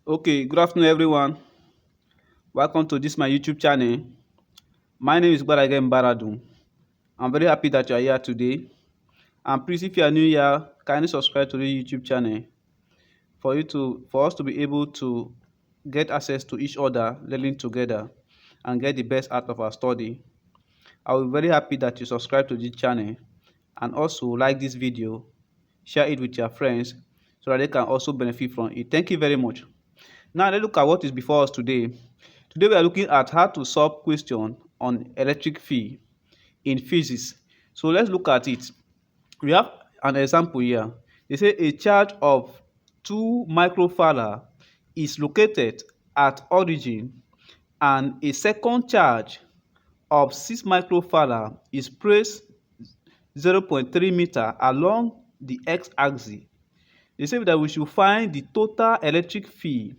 Okay, good afternoon, everyone. Welcome to this my YouTube channel. My name is Baragem Baradu. I'm very happy that you are here today. And please, if you are new here, kindly subscribe to the YouTube channel for us to be able to get access to each other, learning together, and get the best out of our study. I will be very happy that you subscribe to this channel and also like this video, share it with your friends so that they can also benefit from it. Thank you very much. Now let's look at what is before us today. Today we are looking at how to solve question on electric field in physics. So let's look at it. We have an example here. They say a charge of 2 microfarad is located at origin and a second charge of 6 microfarad is placed 0.3 meter along the x-axis. They say that we should find the total electric field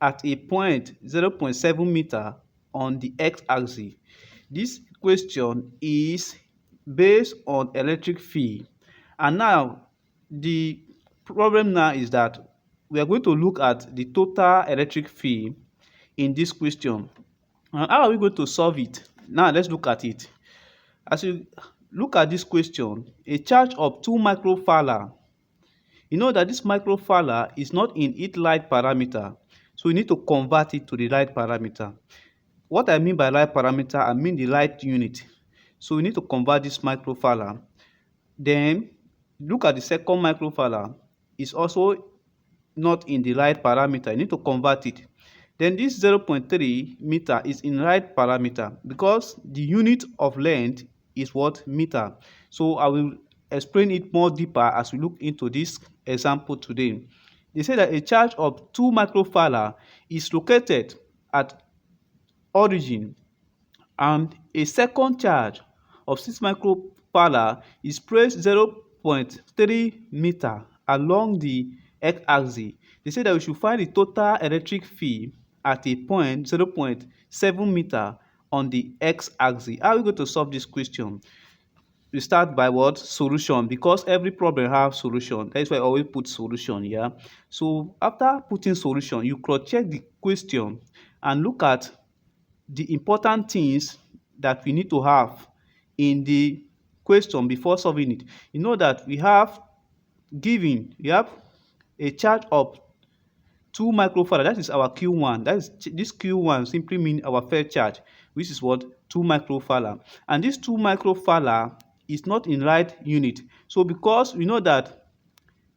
at a point 0.7 meter on the x-axis. This question is based on electric field. And now, the problem now is that we are going to look at the total electric field in this question. And how are we going to solve it? Now, let's look at it. As you look at this question, a charge of 2 microfarad, you know that this microfarad is not in its light parameter. So we need to convert it to the light parameter. What I mean by light parameter, I mean the light unit. So we need to convert this microfarad. Then look at the second microfarad. It's also not in the light parameter. You need to convert it. Then this 0.3 meter is in light parameter because the unit of length is what? Meter. So I will explain it more deeper as we look into this example today. They say that a charge of 2 microfarad is located at origin and a second charge of 6 microfarad is placed 0.3 meter along the x-axis. They say that we should find the total electric field at a point 0.7 meter on the x-axis. How are we going to solve this question? We start by what? Solution, because every problem have solution. That's why I always put solution. Yeah. So after putting solution, you cross check the question and look at the important things that we need to have in the question before solving it. You know that we have a charge of 2 microfarad. That is our Q1. That is this Q1 simply means our first charge, which is what? 2 microfarad. And this 2 microfarad is not in right unit. So because we know that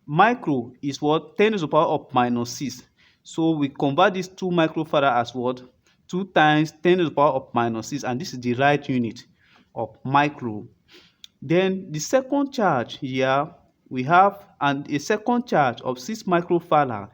micro is what? 10 to the power of minus 6. So we convert this 2 microfarad as what? 2 times 10 to the power of minus 6, and this is the right unit of micro. Then the second charge here we have and a second charge of 6 microfarad.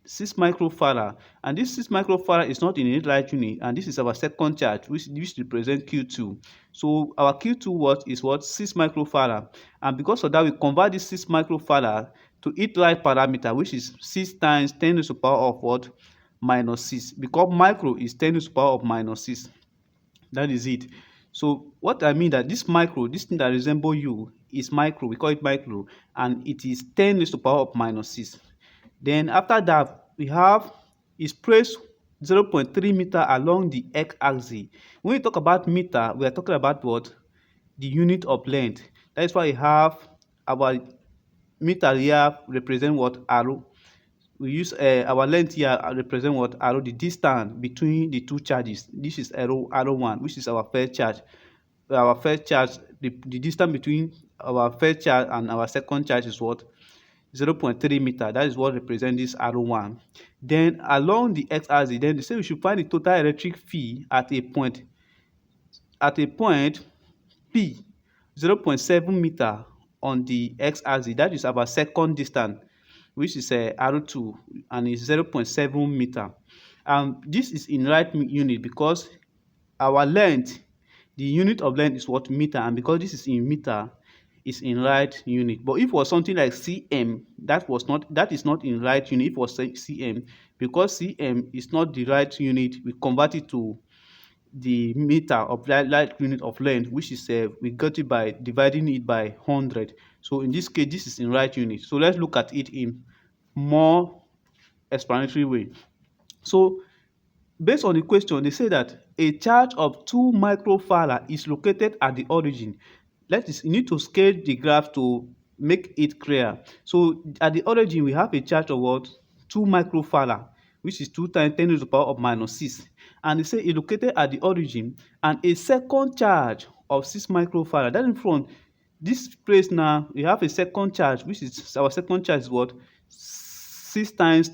6 microfarad, and this 6 microfarad is not in a right unit, and this is our second charge which represent Q2. So our Q2 what is what? 6 microfarad, and because of that we convert this 6 microfarad to its right parameter, which is 6 times 10 to the power of what? Minus 6, because micro is 10 to the power of minus 6. That is it. So what I mean that this micro, this thing that resemble you is micro, we call it micro, and it is 10 to the power of minus 6. Then after that, we have is placed 0.3 meter along the x-axis. When we talk about meter, we are talking about what? The unit of length. That is why we have our meter here represent what? Arrow. We use our length here represent what? Arrow, the distance between the two charges. This is arrow 1, which is our first charge. Our first charge, the distance between our first charge and our second charge is what? 0.3 meter. That is what represents this arrow 1. Then along the x-axis, then they say we should find the total electric field at a point P 0.7 meter on the x-axis. That is our second distance, which is arrow 2, and is 0.7 meter. This is in right unit because our length, the unit of length is what? Meter, and because this is in meter, is in right unit. But if it was something like cm, that is not in right unit. If it was cm, because cm is not the right unit, we convert it to the meter of right unit of length, which is we got it by dividing it by 100. So in this case, this is in right unit. So let's look at it in more explanatory way. So based on the question, they say that a charge of 2 microfarad is located at the origin. That is, you need to scale the graph to make it clear. So at the origin, we have a charge of what? 2 microfarad, which is 2 times 10 to the power of minus 6. And they say it located at the origin, and a second charge of 6 microfarad. That in front, this place now, we have a second charge, which is our second charge is what? 6 times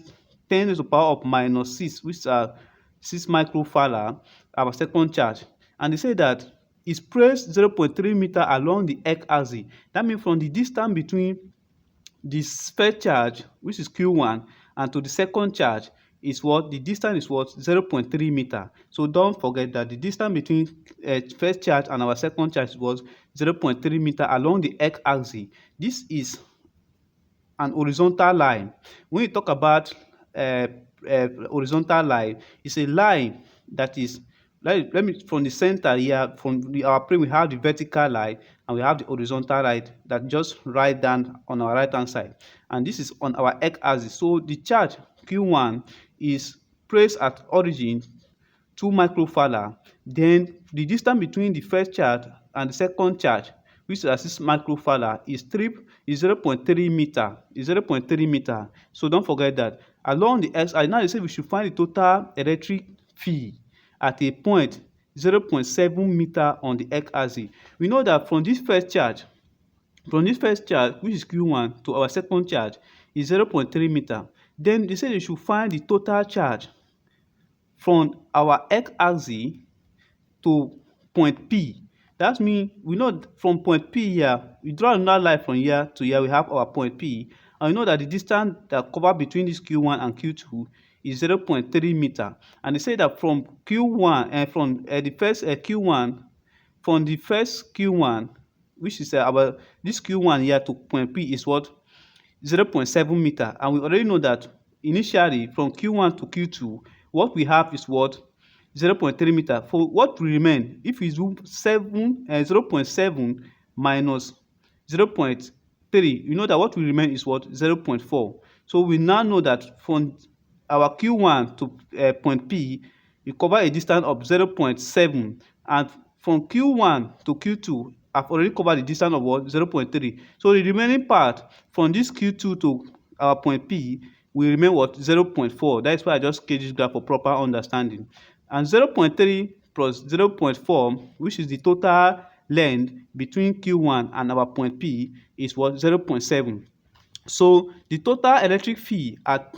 10 to the power of minus 6, which are 6 microfarad, our second charge. And they say that it's placed 0.3 meter along the x-axis. That means from the distance between this first charge, which is Q1, and to the second charge is what? The distance is what? 0.3 meter. So don't forget that the distance between first charge and our second charge was 0.3 meter along the x-axis. This is an horizontal line. When you talk about horizontal line, it's a line that is, let me from the center here, from our plane, we have the vertical line and we have the horizontal line that just right down on our right hand side, and this is on our x-axis. So the charge Q1 is placed at origin 2 microfarad. Then the distance between the first charge and the second charge, which is 6 microfarad, is 0.3 meter. Is 0.3 meter. So don't forget that. Along the x-axis, now they say we should find the total electric field at a point 0.7 meter on the x-axis. We know that from this first charge, which is Q1, to our second charge is 0.3 meter. Then they say they should find the total charge from our x-axis to point P. That means we know from point P here, we draw another line from here to here, we have our point P. And we know that the distance that covered between this Q1 and Q2 is 0.3 meter. And they say that from Q1 and from the first Q1, from the first Q1, which is our this Q1 here to point P is what? 0.7 meter. And we already know that initially from Q1 to Q2, what we have is what? 0.3 meter. For what will remain, if we do 0.7 minus 0.3, you know that what will remain is what? 0.4. So we now know that from our Q1 to point P, we cover a distance of 0.7, and from Q1 to Q2, I've already covered the distance of what? 0.3. So the remaining part from this Q2 to our point P will remain what? 0.4. That's why I just sketched this graph for proper understanding. And 0.3 plus 0.4, which is the total length between Q1 and our point P, is what? 0.7. So the total electric field at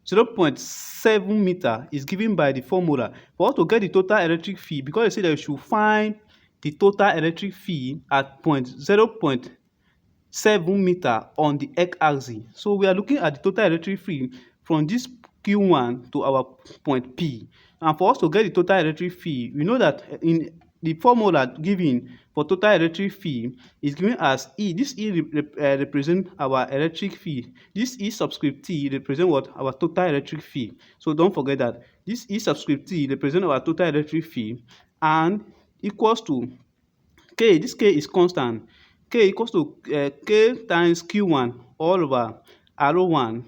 0.7 meter is given by the formula. For us to get the total electric field, because they say that we should find the total electric field at 0.7 meter on the x-axis. So we are looking at the total electric field from this Q1 to our point P. And for us to get the total electric field, we know that in the formula given for total electric field is given as E. This E represents our electric field. This E subscript T represents what? Our total electric field. So don't forget that this E subscript T represents our total electric field and equals to K. This K is constant. K equals to K times Q1 all over R1,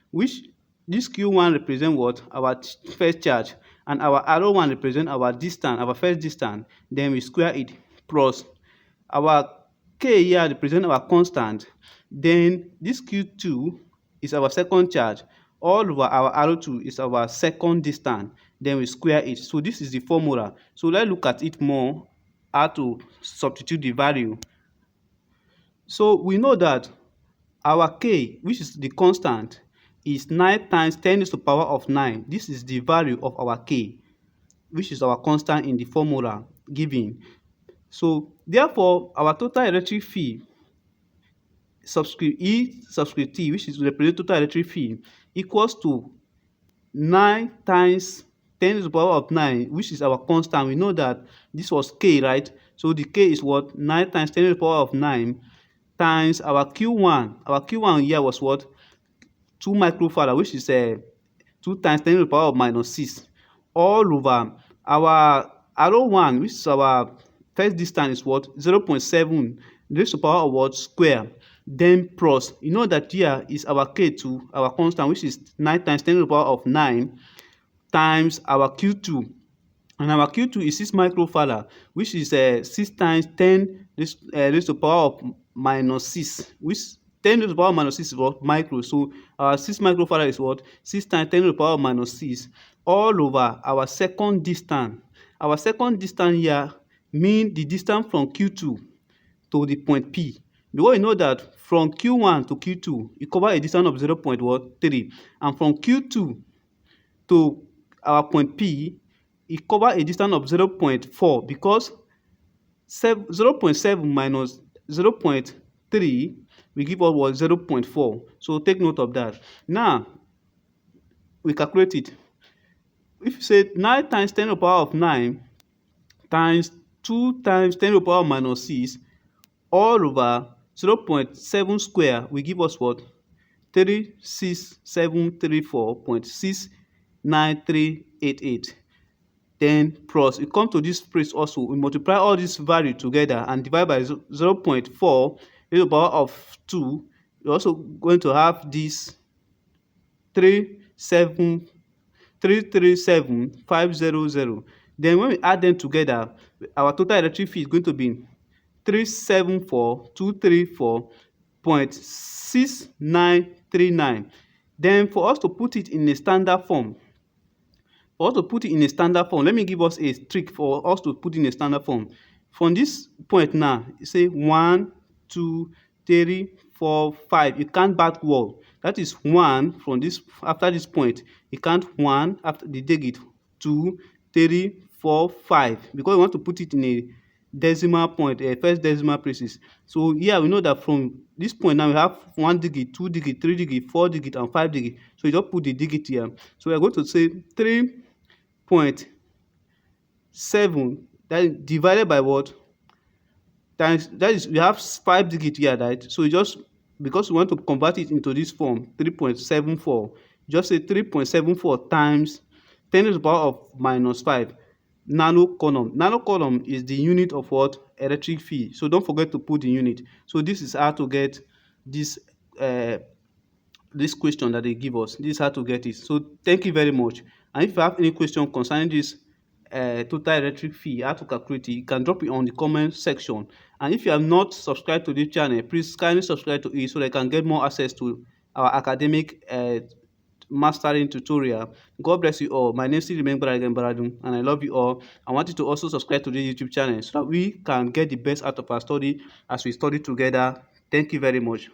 which this Q1 represents what? Our first charge, and our R1 represents our distance, our first distance. Then we square it plus our K here represents our constant. Then this Q2 is our second charge. All over our R2 is our second distance. Then we square it. So this is the formula. So let's look at it more, how to substitute the value. So we know that our K, which is the constant, is 9 times 10 to the power of 9. This is the value of our K, which is our constant in the formula given. So therefore, our total electric field subscript E subscript T, which is represent total electric field, equals to 9 times 10 to the power of 9, which is our constant. We know that this was K, right? So the K is what? 9 times 10 to the power of 9 times our Q1. Our Q1 here was what? 2 microfarad, which is 2 times 10 to the power of minus 6, all over our R1, which is our first distance, is what? 0.7 raised to the power of what? Square. then plus, you know that here is our K2, our constant, which is 9 times 10 to the power of 9 times our Q2. And our Q2 is 6 microfarad, which is 6 times 10 raised to the power of minus 6, which 10 raised to the power of minus 6 is what? Micro. So our 6 microfarad is what? 6 times 10 to the power of minus 6 all over our second distance. Our second distance here mean the distance from Q2 to the point P. Because you know that from Q1 to Q2, it cover a distance of 0.3, and from Q2 to our point P, it cover a distance of 0.4, because 0.7 minus 0.3 will give us what? 0.4. So take note of that. Now we calculate it. If you say 9 times 10 to the power of 9 times 2 times 10 to the power of minus 6 all over 0.7 square will give us what? 36734.69388. Then plus, we come to this place also, we multiply all these value together and divide by 0.4 to the power of 2. We're also going to have this 337,500. Then when we add them together, our total electric field is going to be 374,234.6939. Then for us to put it in a standard form, let me give us a trick for us to put in a standard form. From this point now, you say 1, 2, 3, 4, 5. You count backward. That is 1 from this, after this point. You count 1 after the digit, 2, 3, 4, 5. Because we want to put it in a decimal point, first decimal places. So here we know that from this point now we have 1 digit, 2 digit, 3 digit, 4 digit, and 5 digit. So you just put the digit here. So we are going to say 3.7, that is divided by what? Times, that is, we have 5 digit here, right? So you just, because we want to convert it into this form, 3.74, just say 3.74 times 10 to the power of minus 5 nanocoulomb. Nanocoulomb is the unit of what? Electric field. So don't forget to put the unit. So this is how to get this this question that they give us. This is how to get it. So thank you very much. And if you have any question concerning this total electric field, how to calculate it, you can drop it on the comment section. And if you have not subscribed to this channel, please kindly subscribe to it so that you can get more access to our academic mastering tutorial. God bless you all. My name is Baradun, and I love you all. I want you to also subscribe to the YouTube channel so that we can get the best out of our study as we study together. Thank you very much.